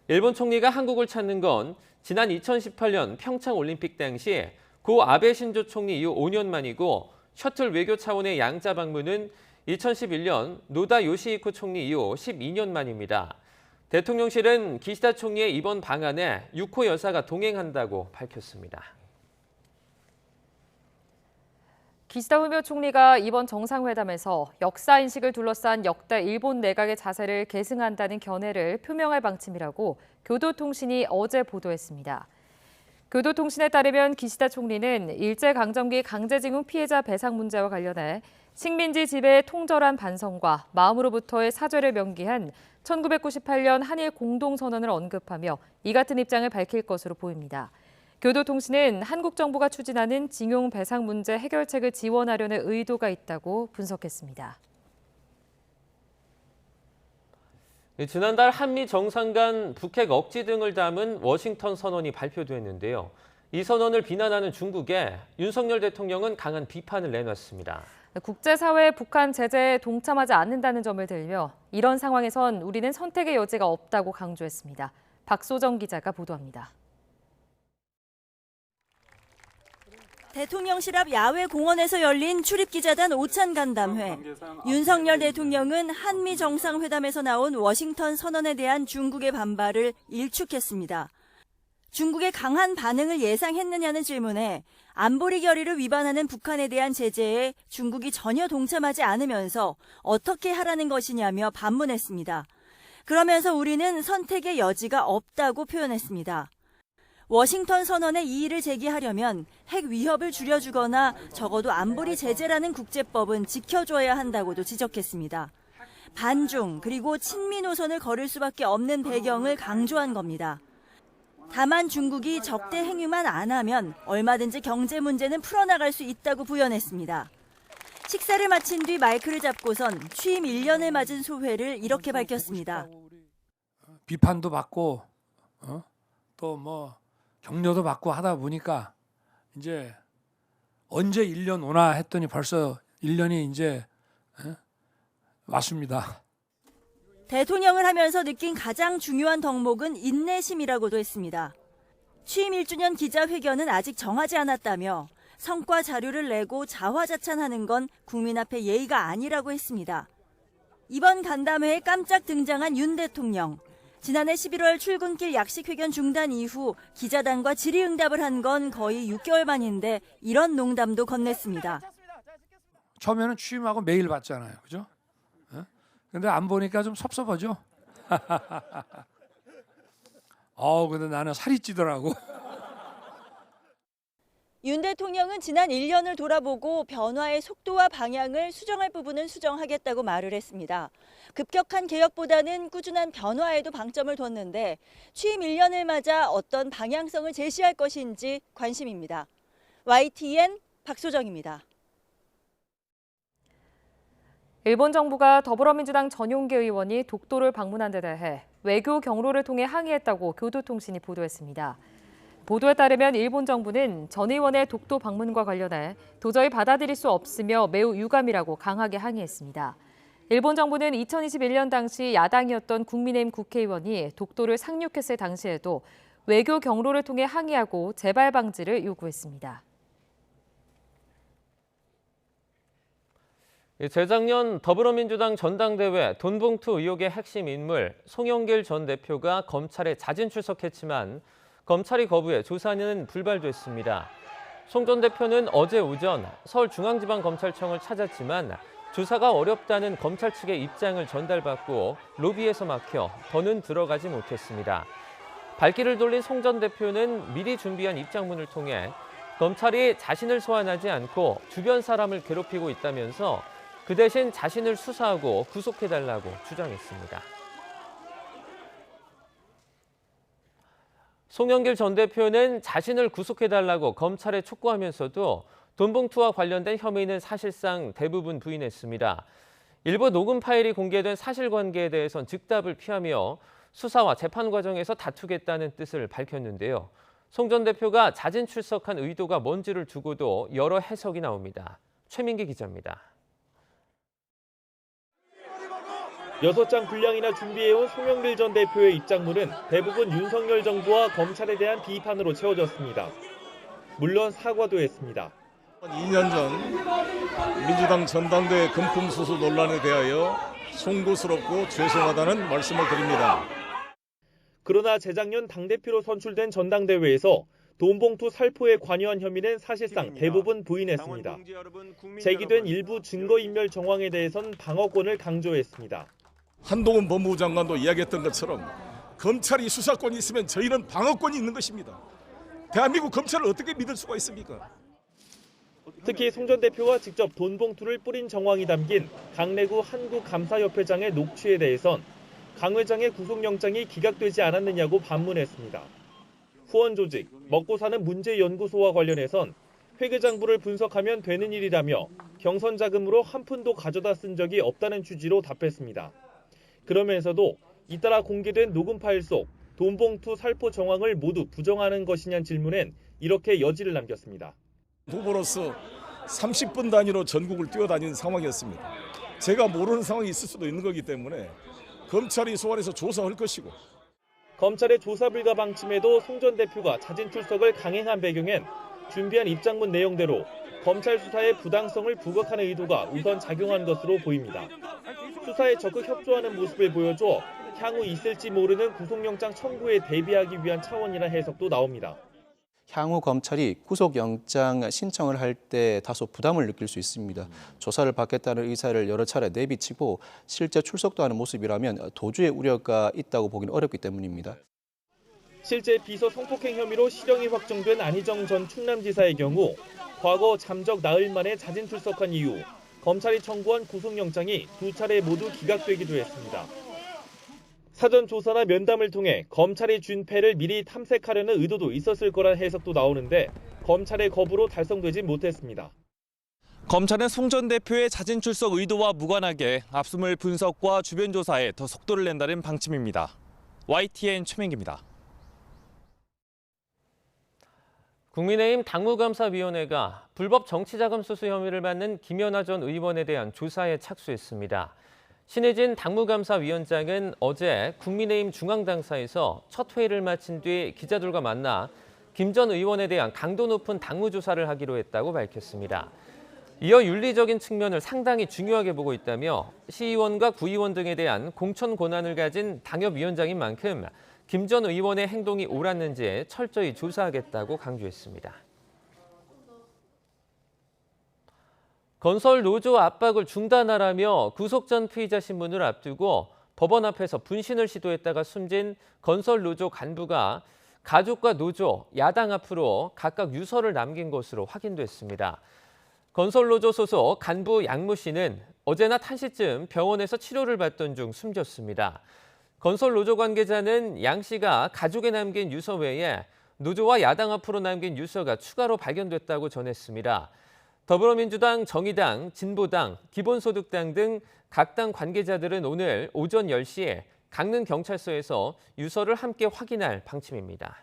일본 총리가 한국을 찾는 건 지난 2018년 평창 올림픽 당시 고 아베 신조 총리 이후 5년 만이고 셔틀 외교 차원의 양자 방문은 2011년 노다 요시히코 총리 이후 12년 만입니다. 대통령실은 기시다 총리의 이번 방안에 6호 여사가 동행한다고 밝혔습니다.
기시다 후미오 총리가 이번 정상회담에서 역사인식을 둘러싼 역대 일본 내각의 자세를 계승한다는 견해를 표명할 방침이라고 교도통신이 어제 보도했습니다. 교도통신에 따르면 기시다 총리는 일제강점기 강제징용 피해자 배상 문제와 관련해 식민지 지배의 통절한 반성과 마음으로부터의 사죄를 명기한 1998년 한일 공동선언을 언급하며 이 같은 입장을 밝힐 것으로 보입니다. 교도통신은 한국 정부가 추진하는 징용 배상 문제 해결책을 지원하려는 의도가 있다고 분석했습니다.
지난달 한미 정상 간 북핵 억지 등을 담은 워싱턴 선언이 발표됐는데요. 이 선언을 비난하는 중국에 윤석열 대통령은 강한 비판을 내놨습니다.
국제사회의 북한 제재에 동참하지 않는다는 점을 들며 이런 상황에선 우리는 선택의 여지가 없다고 강조했습니다. 박소정 기자가 보도합니다.
대통령실 앞 야외 공원에서 열린 출입기자단 오찬 간담회. 윤석열 대통령은 한미 정상회담에서 나온 워싱턴 선언에 대한 중국의 반발을 일축했습니다. 중국의 강한 반응을 예상했느냐는 질문에 안보리 결의를 위반하는 북한에 대한 제재에 중국이 전혀 동참하지 않으면서 어떻게 하라는 것이냐며 반문했습니다. 그러면서 우리는 선택의 여지가 없다고 표현했습니다. 워싱턴 선언의 이의를 제기하려면 핵 위협을 줄여주거나 적어도 안보리 제재라는 국제법은 지켜줘야 한다고도 지적했습니다. 반중 그리고 친미 노선을 걸을 수밖에 없는 배경을 강조한 겁니다. 다만 중국이 적대 행위만 안 하면 얼마든지 경제 문제는 풀어나갈 수 있다고 부연했습니다. 식사를 마친 뒤 마이크를 잡고선 취임 1년을 맞은 소회를 이렇게 밝혔습니다.
비판도 받고 또 격려도 받고 하다 보니까 이제 언제 1년 오나 했더니 벌써 1년이 이제 왔습니다.
대통령을 하면서 느낀 가장 중요한 덕목은 인내심이라고도 했습니다. 취임 1주년 기자회견은 아직 정하지 않았다며 성과 자료를 내고 자화자찬하는 건 국민 앞에 예의가 아니라고 했습니다. 이번 간담회에 깜짝 등장한 윤 대통령. 지난해 11월 출근길 약식회견 중단 이후 기자단과 질의응답을 한 건 거의 6개월 만인데 이런 농담도 건넸습니다.
처음에는 취임하고 메일 받잖아요. 그죠? 근데 안 보니까 좀 섭섭하죠? 근데 나는 살이 찌더라고.
윤 대통령은 지난 1년을 돌아보고 변화의 속도와 방향을 수정할 부분은 수정하겠다고 말을 했습니다. 급격한 개혁보다는 꾸준한 변화에도 방점을 뒀는데 취임 1년을 맞아 어떤 방향성을 제시할 것인지 관심입니다. YTN 박소정입니다.
일본 정부가 더불어민주당 전용기 의원이 독도를 방문한 데 대해 외교 경로를 통해 항의했다고 교도통신이 보도했습니다. 보도에 따르면 일본 정부는 전 의원의 독도 방문과 관련해 도저히 받아들일 수 없으며 매우 유감이라고 강하게 항의했습니다. 일본 정부는 2021년 당시 야당이었던 국민의힘 국회의원이 독도를 상륙했을 당시에도 외교 경로를 통해 항의하고 재발 방지를 요구했습니다.
재작년 더불어민주당 전당대회 돈봉투 의혹의 핵심 인물 송영길 전 대표가 검찰에 자진 출석했지만 검찰이 거부해 조사는 불발됐습니다. 송 전 대표는 어제 오전 서울중앙지방검찰청을 찾았지만 조사가 어렵다는 검찰 측의 입장을 전달받고 로비에서 막혀 더는 들어가지 못했습니다. 발길을 돌린 송 전 대표는 미리 준비한 입장문을 통해 검찰이 자신을 소환하지 않고 주변 사람을 괴롭히고 있다면서 그 대신 자신을 수사하고 구속해달라고 주장했습니다. 송영길 전 대표는 자신을 구속해달라고 검찰에 촉구하면서도 돈봉투와 관련된 혐의는 사실상 대부분 부인했습니다. 일부 녹음 파일이 공개된 사실관계에 대해선 즉답을 피하며 수사와 재판 과정에서 다투겠다는 뜻을 밝혔는데요. 송 전 대표가 자진 출석한 의도가 뭔지를 두고도 여러 해석이 나옵니다. 최민기 기자입니다.
6장 분량이나 준비해온 송영길 전 대표의 입장문은 대부분 윤석열 정부와 검찰에 대한 비판으로 채워졌습니다. 물론 사과도 했습니다.
2년 전 민주당 전당대회 금품 수수 논란에 대하여 송구스럽고 죄송하다는 말씀을 드립니다.
그러나 재작년 당대표로 선출된 전당대회에서 돈봉투 살포에 관여한 혐의는 사실상 대부분 부인했습니다. 제기된 일부 증거인멸 정황에 대해선 방어권을 강조했습니다.
한동훈 법무부 장관도 이야기했던 것처럼 검찰이 수사권이 있으면 저희는 방어권이 있는 것입니다. 대한민국 검찰을 어떻게 믿을 수가 있습니까?
특히 송 전 대표가 직접 돈봉투를 뿌린 정황이 담긴 강래구 한국감사협회장의 녹취에 대해선 강 회장의 구속영장이 기각되지 않았느냐고 반문했습니다. 후원 조직, 먹고 사는 문제연구소와 관련해선 회계장부를 분석하면 되는 일이라며 경선 자금으로 한 푼도 가져다 쓴 적이 없다는 취지로 답했습니다. 그러면서도 잇따라 공개된 녹음 파일 속 돈봉투 살포 정황을 모두 부정하는 것이냐는 질문엔 이렇게 여지를 남겼습니다.
후보로서 30분 단위로 전국을 뛰어다니는 상황이었습니다. 제가 모르는 상황이 있을 수도 있는 거기 때문에 검찰이 소환해서 조사할 것이고.
검찰의 조사 불가 방침에도 송 전 대표가 자진 출석을 강행한 배경엔 준비한 입장문 내용대로 검찰 수사의 부당성을 부각하는 의도가 우선 작용한 것으로 보입니다. 수사에 적극 협조하는 모습을 보여줘 향후 있을지 모르는 구속영장 청구에 대비하기 위한 차원이라 해석도 나옵니다.
향후 검찰이 구속영장 신청을 할 때 다소 부담을 느낄 수 있습니다. 조사를 받겠다는 의사를 여러 차례 내비치고 실제 출석도 하는 모습이라면 도주의 우려가 있다고 보기는 어렵기 때문입니다.
실제 비서 성폭행 혐의로 실형이 확정된 안희정 전 충남지사의 경우 과거 잠적 나흘 만에 자진 출석한 이후 검찰이 청구한 구속영장이 2차례 모두 기각되기도 했습니다. 사전 조사나 면담을 통해 검찰이 준 패를 미리 탐색하려는 의도도 있었을 거란 해석도 나오는데 검찰의 거부로 달성되지 못했습니다. 검찰은 송 전 대표의 자진 출석 의도와 무관하게 압수물 분석과 주변 조사에 더 속도를 낸다는 방침입니다. YTN 최민기입니다.
국민의힘 당무감사위원회가 불법 정치자금 수수 혐의를 받는 김연아 전 의원에 대한 조사에 착수했습니다. 신혜진 당무감사위원장은 어제 국민의힘 중앙당사에서 첫 회의를 마친 뒤 기자들과 만나 김 전 의원에 대한 강도 높은 당무조사를 하기로 했다고 밝혔습니다. 이어 윤리적인 측면을 상당히 중요하게 보고 있다며 시의원과 구의원 등에 대한 공천 권한을 가진 당협위원장인 만큼 김 전 의원의 행동이 옳았는지 철저히 조사하겠다고 강조했습니다. 건설 노조 압박을 중단하라며 구속 전 피의자 신문을 앞두고 법원 앞에서 분신을 시도했다가 숨진 건설 노조 간부가 가족과 노조, 야당 앞으로 각각 유서를 남긴 것으로 확인됐습니다. 건설노조 소속 간부 양모 씨는 어제나 1시쯤 병원에서 치료를 받던 중 숨졌습니다. 건설노조 관계자는 양 씨가 가족에 남긴 유서 외에 노조와 야당 앞으로 남긴 유서가 추가로 발견됐다고 전했습니다. 더불어민주당, 정의당, 진보당, 기본소득당 등 각 당 관계자들은 오늘 오전 10시에 강릉경찰서에서 유서를 함께 확인할 방침입니다.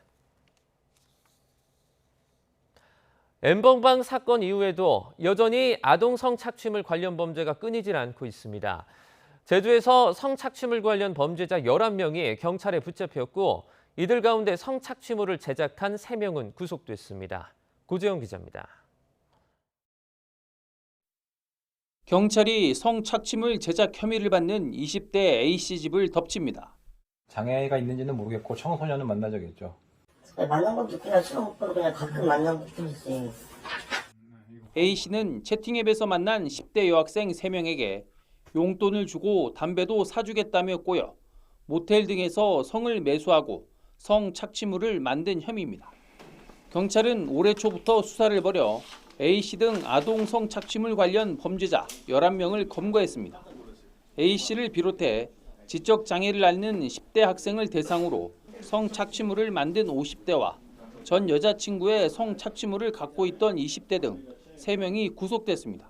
N번방 사건 이후에도 여전히 아동 성착취물 관련 범죄가 끊이질 않고 있습니다. 제주에서 성착취물 관련 범죄자 11명이 경찰에 붙잡혔고 이들 가운데 성착취물을 제작한 3명은 구속됐습니다. 고재영 기자입니다.
경찰이 성착취물 제작 혐의를 받는 20대 A씨 집을 덮칩니다.
장애가 있는지는 모르겠고 청소년은 만난 적이 있죠.
만난 것도 그냥 술 먹고 그냥 가끔 만난 것도 있어요.
A씨는 채팅앱에서 만난 10대 여학생 3명에게 용돈을 주고 담배도 사주겠다며 꼬여 모텔 등에서 성을 매수하고 성착취물을 만든 혐의입니다. 경찰은 올해 초부터 수사를 벌여 A씨 등 아동 성착취물 관련 범죄자 11명을 검거했습니다. A씨를 비롯해 지적 장애를 앓는 10대 학생을 대상으로 성착취물을 만든 50대와 전 여자친구의 성착취물을 갖고 있던 20대 등 3명이 구속됐습니다.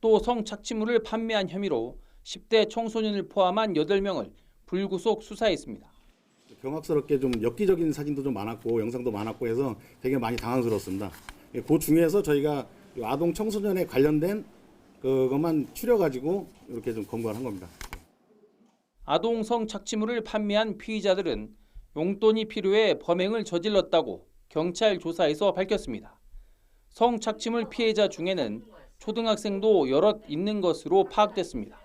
또 성착취물을 판매한 혐의로 10대 청소년을 포함한 8명을 불구속 수사했습니다.
경악스럽게 좀 엽기적인 사진도 좀 많았고 영상도 많았고 해서 되게 많이 당황스러웠습니다. 그 중에서 저희가 아동 청소년에 관련된 그것만 추려가지고 이렇게 좀 검거를 한 겁니다.
아동 성착취물을 판매한 피의자들은 용돈이 필요해 범행을 저질렀다고 경찰 조사에서 밝혔습니다. 성착취물 피해자 중에는 초등학생도 여럿 있는 것으로 파악됐습니다.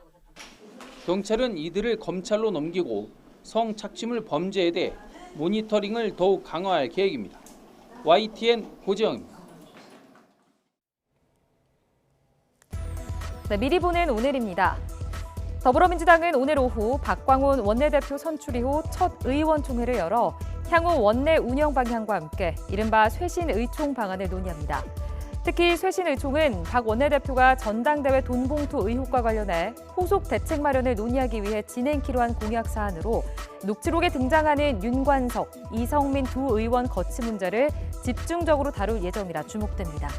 경찰은 이들을 검찰로 넘기고 성착취물 범죄에 대해 모니터링을 더욱 강화할 계획입니다. YTN 고재영입니다.
네, 미리 보는 오늘입니다. 더불어민주당은 오늘 오후 박광온 원내대표 선출 이후 첫 의원총회를 열어 향후 원내 운영 방향과 함께 이른바 쇄신 의총 방안을 논의합니다. 특히 쇄신 의총은 박 원내대표가 전당대회 돈봉투 의혹과 관련해 후속 대책 마련을 논의하기 위해 진행키로 한 공약 사안으로 녹취록에 등장하는 윤관석, 이성민 두 의원 거취 문제를 집중적으로 다룰 예정이라 주목됩니다.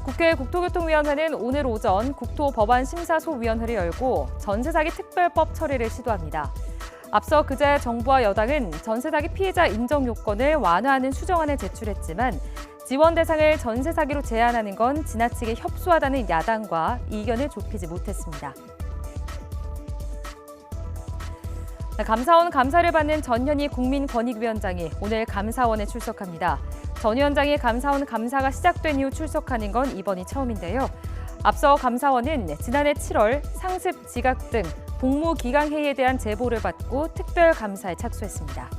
국회 국토교통위원회는 오늘 오전 국토법안심사소위원회를 열고 전세사기 특별법 처리를 시도합니다. 앞서 그제 정부와 여당은 전세사기 피해자 인정 요건을 완화하는 수정안을 제출했지만 지원 대상을 전세사기로 제한하는 건 지나치게 협소하다는 야당과 이견을 좁히지 못했습니다. 감사원 감사를 받는 전현희 국민권익위원장이 오늘 감사원에 출석합니다. 전 위원장이 감사원 감사가 시작된 이후 출석하는 건 이번이 처음인데요. 앞서 감사원은 지난해 7월 상습 지각 등 복무기강회의에 대한 제보를 받고 특별감사에 착수했습니다.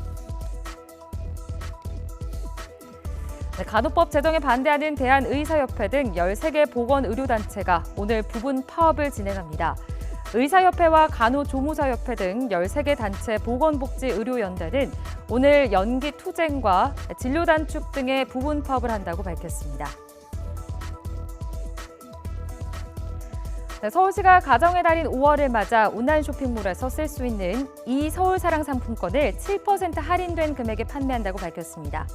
간호법 제정에 반대하는 대한의사협회 등 13개 보건의료단체가 오늘 부분 파업을 진행합니다. 의사협회와 간호조무사협회 등 13개 단체 보건복지의료연대는 오늘 연기 투쟁과 진료 단축 등의 부분 파업을 한다고 밝혔습니다. 서울시가 가정의 달인 5월을 맞아 온라인 쇼핑몰에서 쓸 수 있는 이 서울사랑 상품권을 7% 할인된 금액에 판매한다고 밝혔습니다.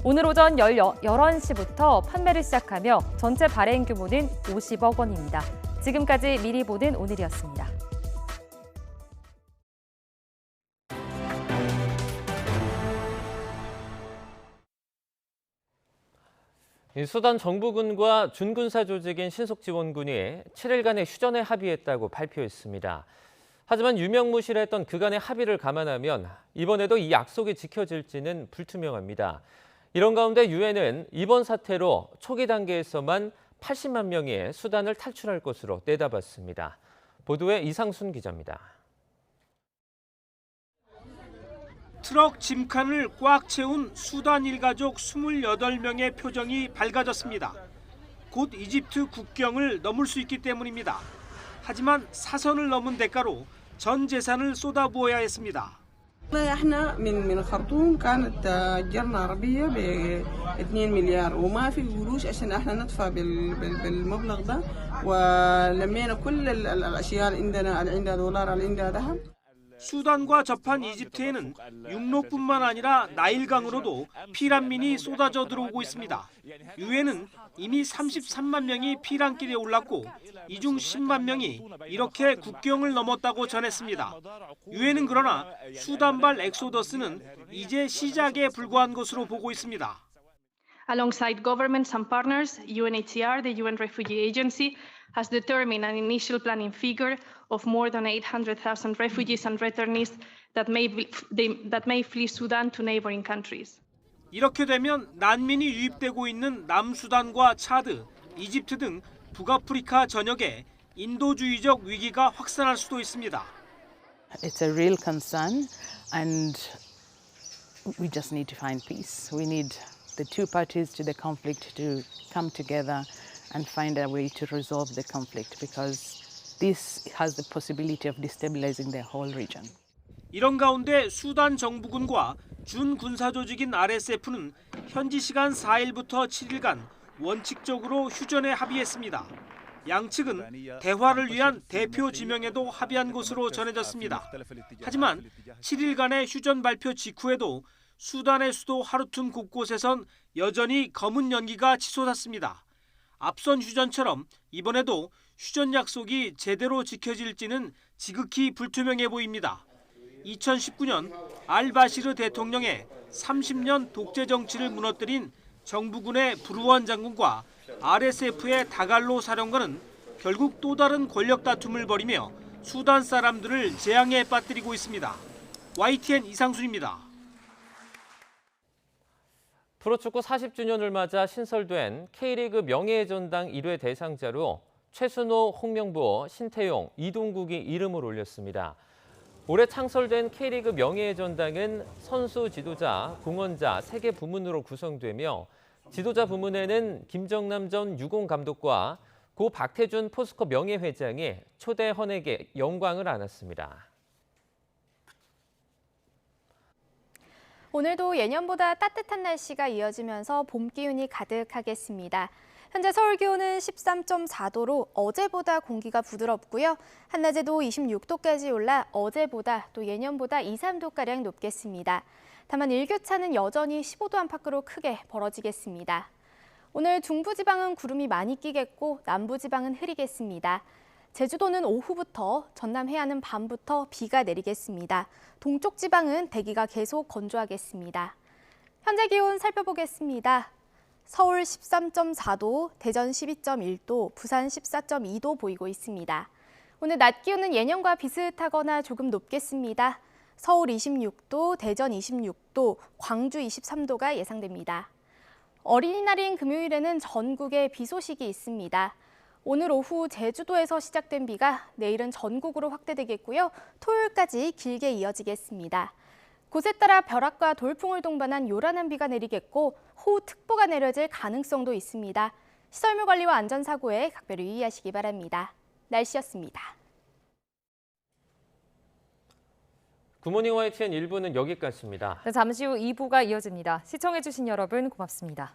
오늘 오전 11시부터 판매를 시작하며 전체 발행 규모는 50억 원입니다. 지금까지 미리 보는 오늘이었습니다.
수단 정부군과 준군사 조직인 신속지원군이 7일간의 휴전에 합의했다고 발표했습니다. 하지만 유명무실했던 그간의 합의를 감안하면 이번에도 이 약속이 지켜질지는 불투명합니다. 이런 가운데 유엔은 이번 사태로 초기 단계에서만 80만 명이 수단을 탈출할 것으로 내다봤습니다. 보도에 이상순 기자입니다.
트럭 짐칸을 꽉 채운 수단 일가족 28명의 표정이 밝아졌습니다. 곧 이집트 국경을 넘을 수 있기 때문입니다. 하지만 사선을 넘은 대가로 전 재산을 쏟아부어야 했습니다.
احنا من الخرطوم كانت جرنا عربيه ب 2 مليار وما في قروش عشان احنا ندفع بالمبلغ ده ولمينا كل الاشياء اللي عندنا دولار اللي عندنا ذهب.
수단과 접한 이집트에는 육로뿐만 아니라 나일강으로도 피난민이 쏟아져 들어오고 있습니다. 유엔은 이미 33만 명이 피난길에 올랐고 이 중 10만 명이 이렇게 국경을 넘었다고 전했습니다. 유엔은 그러나 수단발 엑소더스는 이제 시작에 불과한 것으로 보고 있습니다.
Alongside governments and partners, UNHCR, the UN Refugee Agency, has determined an initial planning figure of more than 800,000 refugees and returnees that may flee Sudan to neighboring countries.
이렇게 되면 난민이 유입되고 있는 남수단과 차드, 이집트 등 북아프리카 전역에 인도주의적 위기가 확산할 수도 있습니다.
It's a real concern and we just need to find peace. We need the two parties to the conflict to come together and find a way to resolve the conflict because this has the possibility of destabilizing the whole region.
이런 가운데 수단 정부군과 준군사 조직인 RSF는 현지 시간 4일부터 7일간 원칙적으로 휴전에 합의했습니다. 양측은 대화를 위한 대표 지명에도 합의한 것으로 전해졌습니다. 하지만 7일간의 휴전 발표 직후에도 수단의 수도 하르툼 곳곳에선 여전히 검은 연기가 치솟았습니다. 앞선 휴전처럼 이번에도 휴전 약속이 제대로 지켜질지는 지극히 불투명해 보입니다. 2019년 알바시르 대통령의 30년 독재 정치를 무너뜨린 정부군의 브루원 장군과 RSF의 다갈로 사령관은 결국 또 다른 권력 다툼을 벌이며 수단 사람들을 재앙에 빠뜨리고 있습니다. YTN 이상순입니다.
프로축구 40주년을 맞아 신설된 K리그 명예전당 1회 대상자로 최순호, 홍명보, 신태용, 이동국이 이름을 올렸습니다. 올해 창설된 K리그 명예전당은 선수, 지도자, 공헌자 3개 부문으로 구성되며 지도자 부문에는 김정남 전 유공감독과 고 박태준 포스코 명예회장이 초대 헌액에 영광을 안았습니다.
오늘도 예년보다 따뜻한 날씨가 이어지면서 봄 기운이 가득하겠습니다. 현재 서울 기온은 13.4도로 어제보다 공기가 부드럽고요. 한낮에도 26도까지 올라 어제보다 또 예년보다 2, 3도가량 높겠습니다. 다만 일교차는 여전히 15도 안팎으로 크게 벌어지겠습니다. 오늘 중부지방은 구름이 많이 끼겠고 남부지방은 흐리겠습니다. 제주도는 오후부터, 전남 해안은 밤부터 비가 내리겠습니다. 동쪽 지방은 대기가 계속 건조하겠습니다. 현재 기온 살펴보겠습니다. 서울 13.4도, 대전 12.1도, 부산 14.2도 보이고 있습니다. 오늘 낮 기온은 예년과 비슷하거나 조금 높겠습니다. 서울 26도, 대전 26도, 광주 23도가 예상됩니다. 어린이날인 금요일에는 전국에 비 소식이 있습니다. 오늘 오후 제주도에서 시작된 비가 내일은 전국으로 확대되겠고요. 토요일까지 길게 이어지겠습니다. 곳에 따라 벼락과 돌풍을 동반한 요란한 비가 내리겠고 호우특보가 내려질 가능성도 있습니다. 시설물 관리와 안전사고에 각별히 유의하시기 바랍니다. 날씨였습니다.
굿모닝 YTN 1부는 여기까지입니다.
잠시 후 2부가 이어집니다. 시청해주신 여러분 고맙습니다.